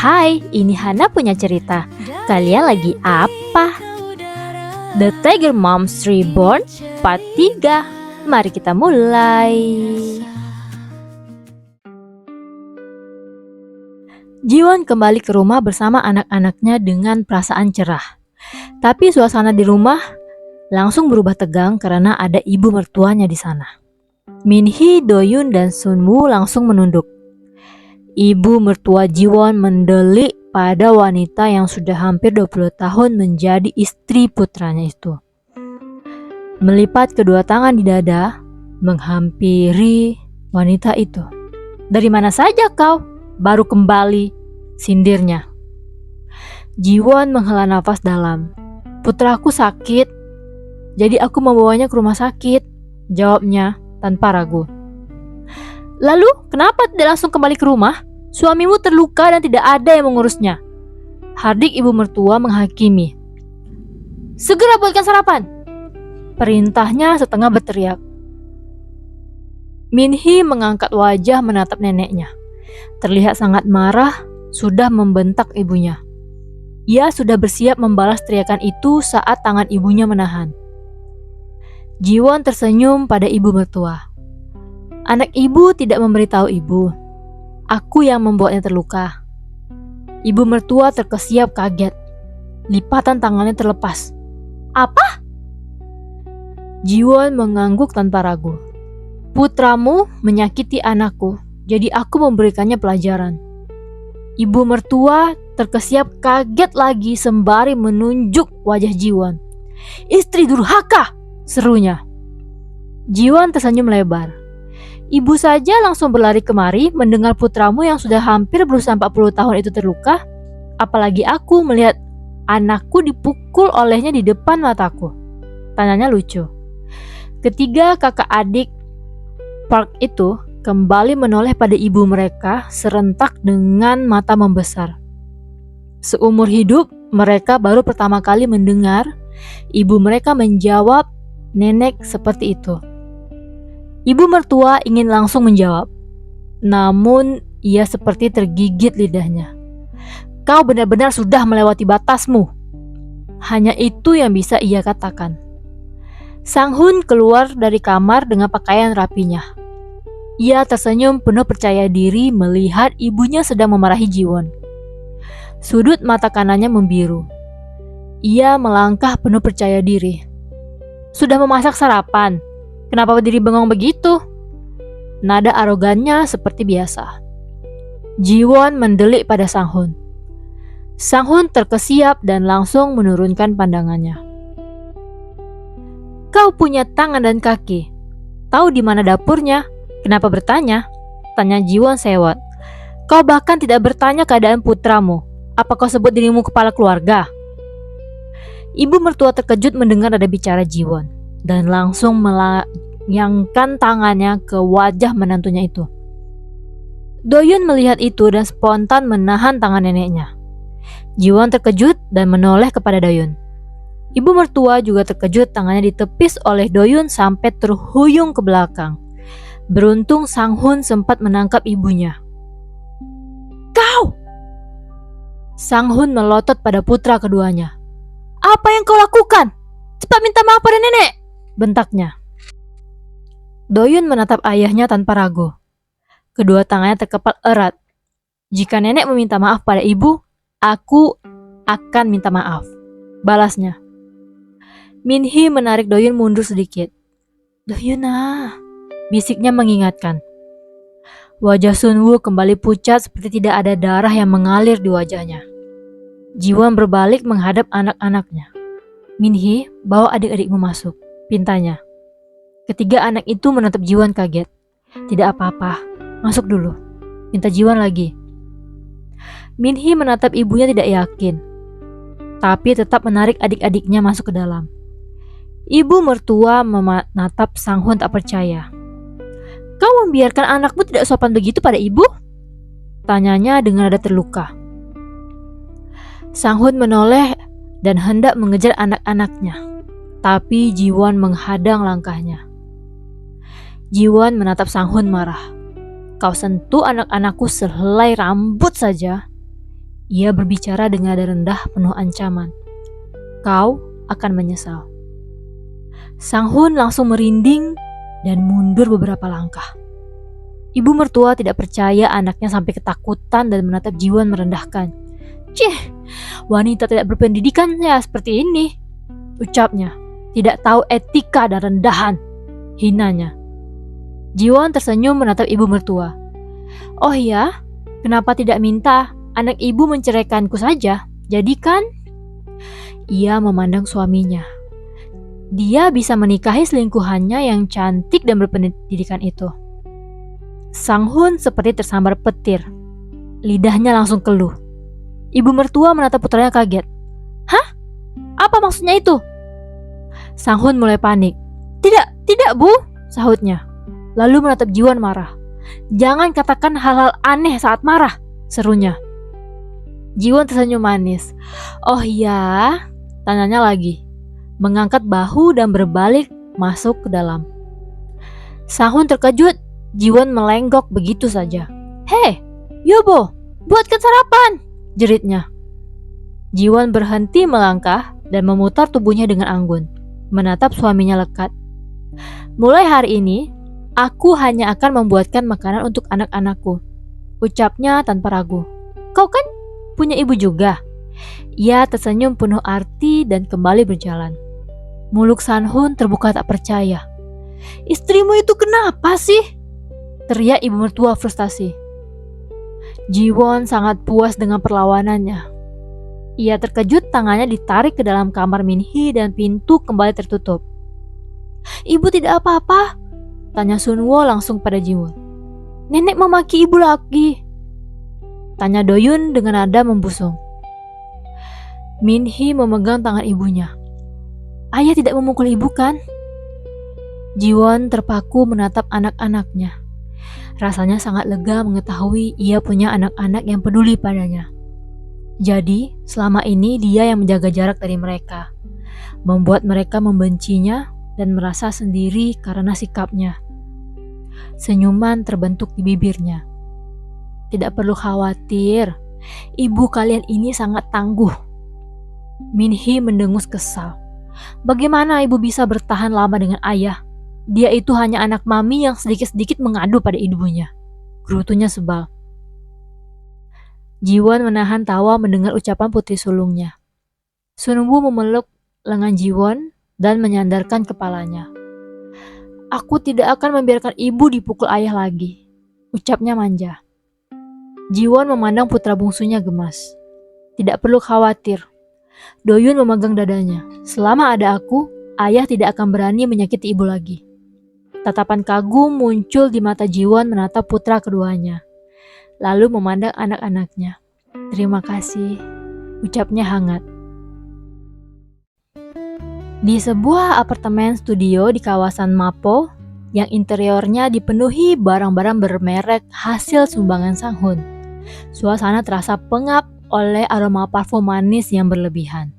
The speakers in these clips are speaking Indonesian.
Hai, ini Hana punya cerita. Kalian lagi apa? The Tiger Moms Reborn Part 3. Mari kita mulai. Jiwon kembali ke rumah bersama anak-anaknya dengan perasaan cerah. Tapi suasana di rumah langsung berubah tegang karena ada ibu mertuanya di sana. Minhee, Doyun, dan Sunwoo langsung menunduk. Ibu mertua Jiwon mendelik pada wanita yang sudah hampir 20 tahun menjadi istri putranya itu. Melipat kedua tangan di dada, menghampiri wanita itu. "Dari mana saja kau? Baru kembali," sindirnya. Jiwon menghela nafas dalam. "Putraku sakit, jadi aku membawanya ke rumah sakit," jawabnya tanpa ragu. "Lalu, kenapa tidak langsung kembali ke rumah? Suamimu terluka dan tidak ada yang mengurusnya," hardik ibu mertua menghakimi. "Segera buatkan sarapan," perintahnya setengah berteriak. Minhee mengangkat wajah menatap neneknya. Terlihat sangat marah, sudah membentak ibunya. Ia sudah bersiap membalas teriakan itu saat tangan ibunya menahan. Jiwon tersenyum pada ibu mertua. "Anak ibu tidak memberitahu ibu. Aku yang membuatnya terluka." Ibu mertua terkesiap kaget. Lipatan tangannya terlepas. "Apa?" Jiwon mengangguk tanpa ragu. "Putramu menyakiti anakku, jadi aku memberikannya pelajaran." Ibu mertua terkesiap kaget lagi sembari menunjuk wajah Jiwon. "Istri durhaka!" serunya. Jiwon tersenyum lebar. "Ibu saja langsung berlari kemari mendengar putramu yang sudah hampir berusia 40 tahun itu terluka. Apalagi aku melihat anakku dipukul olehnya di depan mataku," tanyanya lucu. Ketiga kakak adik Park itu kembali menoleh pada ibu mereka serentak dengan mata membesar. Seumur hidup, mereka baru pertama kali mendengar ibu mereka menjawab nenek seperti itu. Ibu mertua ingin langsung menjawab, namun ia seperti tergigit lidahnya. "Kau benar-benar sudah melewati batasmu." Hanya itu yang bisa ia katakan. Sang-hun keluar dari kamar dengan pakaian rapinya. Ia tersenyum penuh percaya diri melihat ibunya sedang memarahi Jiwon. Sudut mata kanannya membiru. Ia melangkah penuh percaya diri. "Sudah memasak sarapan? Kenapa berdiri bengong begitu?" Nada arogannya seperti biasa. Jiwon mendelik pada Sang-hun. Sang-hun terkesiap dan langsung menurunkan pandangannya. "Kau punya tangan dan kaki. Tahu di mana dapurnya? Kenapa bertanya?" tanya Jiwon sewot. "Kau bahkan tidak bertanya keadaan putramu. Apa kau sebut dirimu kepala keluarga?" Ibu mertua terkejut mendengar ada bicara Jiwon dan langsung melayangkan tangannya ke wajah menantunya itu. Doyun melihat itu dan spontan menahan tangan neneknya. Jiwon terkejut dan menoleh kepada Doyun. Ibu mertua juga terkejut, tangannya ditepis oleh Doyun sampai terhuyung ke belakang. Beruntung Sang-hun sempat menangkap ibunya. "Kau!" Sang-hun melotot pada putra keduanya. "Apa yang kau lakukan? Cepat minta maaf pada nenek!" bentaknya. Doyun menatap ayahnya tanpa ragu. Kedua tangannya terkepal erat. "Jika nenek meminta maaf pada ibu, aku akan minta maaf," balasnya. Minhee menarik Doyun mundur sedikit. "Doyun bisiknya mengingatkan. Wajah Sunwoo kembali pucat seperti tidak ada darah yang mengalir di wajahnya. Jiwon berbalik menghadap anak-anaknya. "Minhee, bawa adik-adikmu masuk," pintanya. Ketiga anak itu menatap Jiwon kaget. "Tidak apa-apa, masuk dulu," pinta Jiwon lagi. Minhee menatap ibunya tidak yakin, tapi tetap menarik adik-adiknya masuk ke dalam. Ibu mertua menatap Sang-hun tak percaya. "Kau membiarkan anakmu tidak sopan begitu pada ibu?" tanyanya dengan nada terluka. Sang-hun menoleh dan hendak mengejar anak-anaknya, tapi Jiwon menghadang langkahnya. Jiwon menatap Sang-hun marah. "Kau sentuh anak-anakku sehelai rambut saja." Ia berbicara dengan nada rendah penuh ancaman. Kau akan menyesal. Sang Hun langsung merinding dan mundur beberapa langkah. Ibu mertua tidak percaya anaknya sampai ketakutan dan menatap Jiwon merendahkan. Cih, wanita tidak berpendidikan ya seperti ini, ucapnya. Tidak tahu etika dan rendahan, hinanya. Jiwon tersenyum menatap ibu mertua. Oh ya, kenapa tidak minta anak ibu menceraikanku saja? Jadi kan? Ia memandang suaminya. Dia bisa menikahi selingkuhannya yang cantik dan berpendidikan itu. Sang Hun seperti tersambar petir. Lidahnya langsung keluh. Ibu mertua menatap putranya kaget. Hah? Apa maksudnya itu? Sang Hun mulai panik. Tidak bu, sahutnya. Lalu menatap Jiwon marah. Jangan katakan hal-hal aneh saat marah, serunya. Jiwon tersenyum manis. Oh ya, tanyanya lagi. Mengangkat bahu dan berbalik masuk ke dalam. Sang Hun terkejut. Jiwon melenggok begitu saja. Hei, Yobo, buatkan sarapan, jeritnya. Jiwon berhenti melangkah dan memutar tubuhnya dengan anggun, menatap suaminya lekat. Mulai hari ini, aku hanya akan membuatkan makanan untuk anak-anakku, ucapnya tanpa ragu. Kau kan punya ibu juga? Ia tersenyum penuh arti dan kembali berjalan. Muluk Sang Hun terbuka tak percaya. Istrimu itu kenapa sih? Teriak ibu mertua frustasi. Jiwon sangat puas dengan perlawanannya. Ia terkejut, tangannya ditarik ke dalam kamar Minhee dan pintu kembali tertutup. Ibu tidak apa-apa? Tanya Sunwo langsung pada Jiwon. Nenek memaki ibu lagi, tanya Doyun dengan nada membusung. Minhee memegang tangan ibunya. Ayah tidak memukul ibu kan? Jiwon terpaku menatap anak-anaknya. Rasanya sangat lega mengetahui ia punya anak-anak yang peduli padanya. Jadi, selama ini dia yang menjaga jarak dari mereka, membuat mereka membencinya dan merasa sendiri karena sikapnya. Senyuman terbentuk di bibirnya. Tidak perlu khawatir, ibu kalian ini sangat tangguh. Minhee mendengus kesal. Bagaimana ibu bisa bertahan lama dengan ayah? Dia itu hanya anak mami yang sedikit-sedikit mengadu pada ibunya. Gerutunya sebal. Jiwon menahan tawa mendengar ucapan putri sulungnya. Sunwoo memeluk lengan Jiwon dan menyandarkan kepalanya. Aku tidak akan membiarkan ibu dipukul ayah lagi, ucapnya manja. Jiwon memandang putra bungsunya gemas. Tidak perlu khawatir. Doyun memegang dadanya. Selama ada aku, ayah tidak akan berani menyakiti ibu lagi. Tatapan kagum muncul di mata Jiwon menatap putra keduanya. Lalu memandang anak-anaknya. Terima kasih, ucapnya hangat. Di sebuah apartemen studio di kawasan Mapo, yang interiornya dipenuhi barang-barang bermerek hasil sumbangan Sang Hun. Suasana terasa pengap oleh aroma parfum manis yang berlebihan.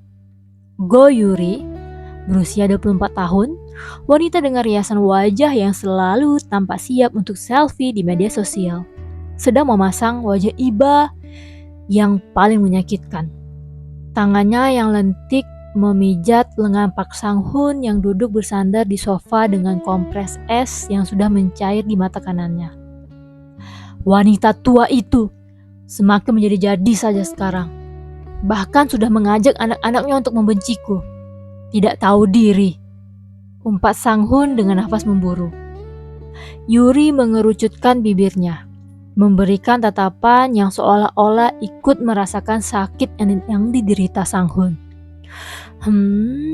Go Yuri, berusia 24 tahun, wanita dengan riasan wajah yang selalu tampak siap untuk selfie di media sosial, sedang memasang wajah iba yang paling menyakitkan. Tangannya yang lentik memijat lengan Pak Sang Hun yang duduk bersandar di sofa dengan kompres es yang sudah mencair di mata kanannya. Wanita tua itu semakin menjadi-jadi saja sekarang. Bahkan sudah mengajak anak-anaknya untuk membenciku. Tidak tahu diri, umpat Sang Hun dengan nafas memburu. Yuri mengerucutkan bibirnya, memberikan tatapan yang seolah-olah ikut merasakan sakit yang diderita Sang Hun.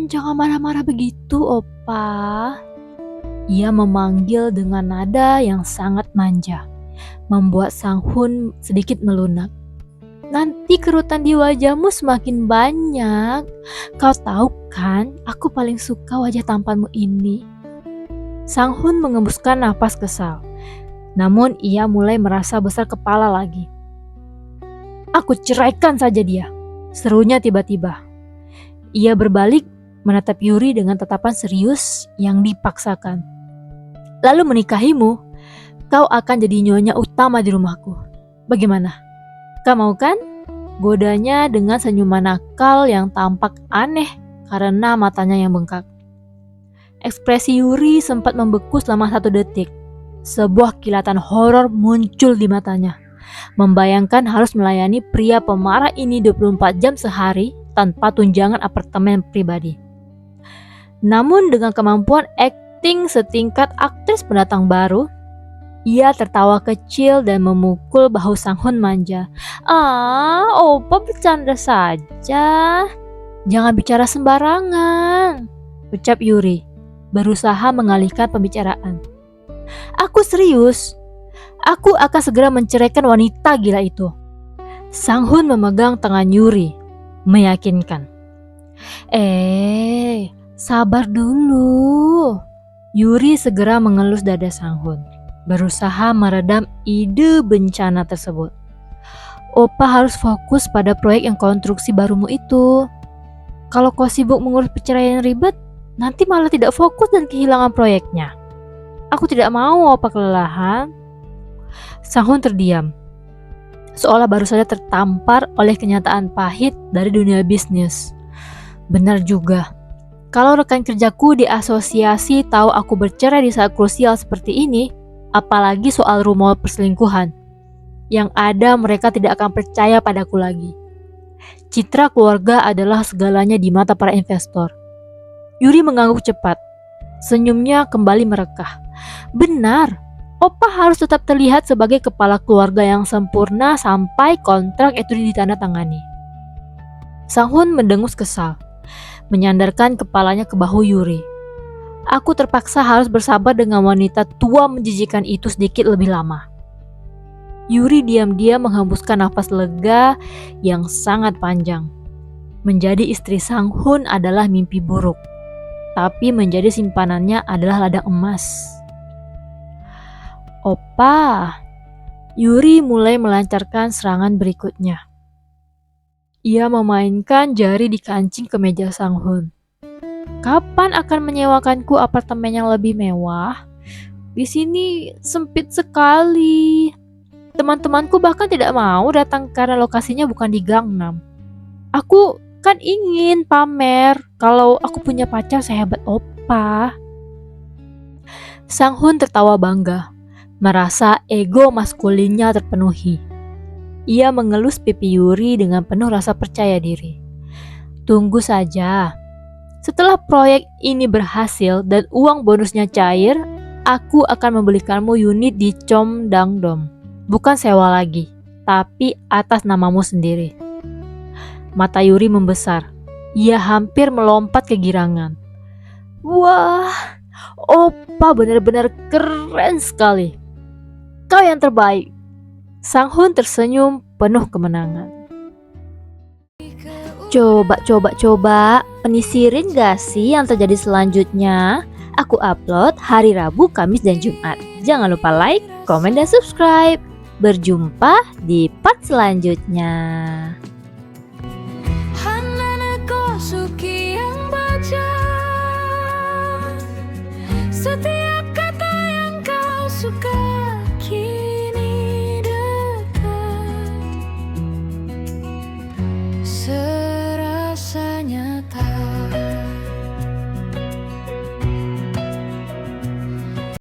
Jangan marah-marah begitu, Opa. Ia memanggil dengan nada yang sangat manja, membuat Sang Hun sedikit melunak. Nanti kerutan di wajahmu semakin banyak. Kau tahu kan, aku paling suka wajah tampanmu ini. Sang Hun mengembuskan nafas kesal. Namun ia mulai merasa besar kepala lagi. Aku ceraikan saja dia, serunya tiba-tiba. Ia berbalik menatap Yuri dengan tatapan serius yang dipaksakan. Lalu menikahimu, kau akan jadi nyonya utama di rumahku. Bagaimana? Kau mau kan? Godanya dengan senyuman nakal yang tampak aneh karena matanya yang bengkak. Ekspresi Yuri sempat membeku selama 1 detik. Sebuah kilatan horor muncul di matanya, membayangkan harus melayani pria pemarah ini 24 jam sehari tanpa tunjangan apartemen pribadi. Namun dengan kemampuan akting setingkat aktris pendatang baru, ia tertawa kecil dan memukul bahu Sang-hun manja. Opa bercanda saja. Jangan bicara sembarangan, ucap Yuri, berusaha mengalihkan pembicaraan. Aku serius. Aku akan segera menceraikan wanita gila itu. Sang-hun memegang tangan Yuri, meyakinkan. Sabar dulu. Yuri segera mengelus dada Sang-hun, berusaha meredam ide bencana tersebut. Opa harus fokus pada proyek yang konstruksi barumu itu. Kalau kau sibuk mengurus perceraian ribet, nanti malah tidak fokus dan kehilangan proyeknya. Aku tidak mau Opa kelelahan. Sang-hun terdiam, seolah baru saja tertampar oleh kenyataan pahit dari dunia bisnis. Benar juga. Kalau rekan kerjaku di asosiasi tahu aku bercerai di saat krusial seperti ini, apalagi soal rumor perselingkuhan, yang ada mereka tidak akan percaya padaku lagi. Citra keluarga adalah segalanya di mata para investor. Yuri mengangguk cepat. Senyumnya kembali merekah. Benar, Opa harus tetap terlihat sebagai kepala keluarga yang sempurna sampai kontrak itu ditandatangani. Sang-hun mendengus kesal, menyandarkan kepalanya ke bahu Yuri. Aku terpaksa harus bersabar dengan wanita tua menjijikan itu sedikit lebih lama. Yuri diam-diam menghembuskan nafas lega yang sangat panjang. Menjadi istri Sang-hun adalah mimpi buruk, tapi menjadi simpanannya adalah ladang emas. Opa, Yuri mulai melancarkan serangan berikutnya. Ia memainkan jari di kancing kemeja Sang-hun. Kapan akan menyewakanku apartemen yang lebih mewah? Di sini sempit sekali. Teman-temanku bahkan tidak mau datang karena lokasinya bukan di Gangnam. Aku kan ingin pamer kalau aku punya pacar sehebat Opa. Sang-hun tertawa bangga, merasa ego maskulinnya terpenuhi. Ia mengelus pipi Yuri dengan penuh rasa percaya diri. Tunggu saja. Setelah proyek ini berhasil dan uang bonusnya cair, aku akan membelikanmu unit di Cheongdam. Bukan sewa lagi, tapi atas namamu sendiri. Mata Yuri membesar. Ia hampir melompat kegirangan. Wah, Opa benar-benar keren sekali. Kau yang terbaik. Sang-hun tersenyum penuh kemenangan. Coba, penisirin gak sih yang terjadi selanjutnya? Aku upload hari Rabu, Kamis, dan Jumat. Jangan lupa like, komen, dan subscribe. Berjumpa di part selanjutnya. Setiap